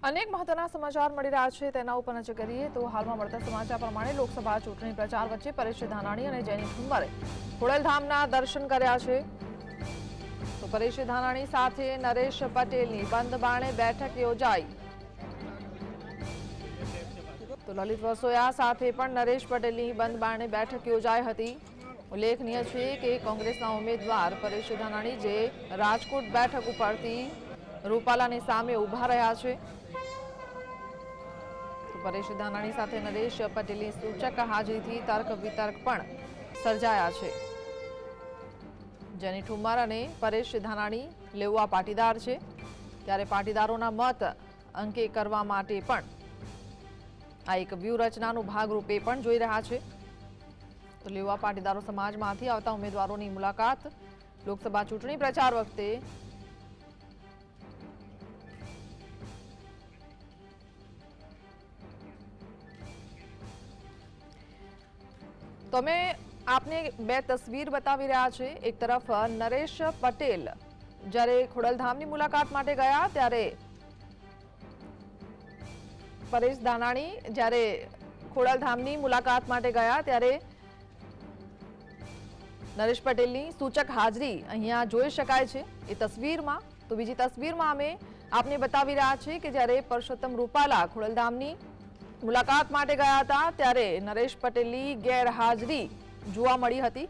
અનેક મહત્વના સમાચાર મળી રહ્યા છે તેના ઉપર નજર કરીએ તો હાલમાં મળતા સમાચાર પ્રમાણે લોકસભા ચૂંટણી પ્રચાર વચ્ચે પરેશ ધાનાણી અને જૈની ઠુમ્મરે ખોડલધામના દર્શન કર્યા છે તો પરેશ ધાનાણી સાથે નરેશ પટેલની બંધ બારણે બેઠક યોજાઈ તો લલિત વસોયા સાથે પણ નરેશ પટેલની બંધ બારણે બેઠક યોજાઈ હતી ઉલ્લેખનીય છે કે કોંગ્રેસના ઉમેદવાર પરેશ ધાનાણી જે રાજકોટ બેઠક ઉપરથી રૂપાલાની સામે ઉભા રહ્યા છે પરેશ ધાનાણી સાથે નરેશ પટેલની સૂચક હાજરીથી તર્ક વિતર્ક પણ સર્જાયા છે જેની ઠુમ્મર અને પરેશ ધાનાણી લેવા પાટીદાર છે ત્યારે પાટીદારોના મત અંકે કરવા માટે પણ આ એક વ્યૂહરચનાનું ભાગરૂપે પણ જોઈ રહ્યા છે તો લેવા પાટીદારો સમાજમાંથી આવતા ઉમેદવારોની મુલાકાત લોકસભા ચૂંટણી પ્રચાર વખતે તો અમે આપને બે તસવીર બતાવી રહ્યા છે એક તરફ નરેશ પટેલ જ્યારે ખોડલધામની મુલાકાત માટે ગયા ત્યારે પરેશ ધાનાણી જ્યારે ખોડલધામની મુલાકાત માટે ગયા ત્યારે નરેશ પટેલની સૂચક હાજરી અહીંયા જોઈ શકાય છે એ તસવીરમાં તો બીજી તસવીરમાં અમે આપને બતાવી રહ્યા છીએ કે જ્યારે પરસોત્તમ રૂપાલા ખોડલધામની મુલાકાત માટે ગયા હતા ત્યારે નરેશ પટેલની ગેરહાજરી જોવા મળી હતી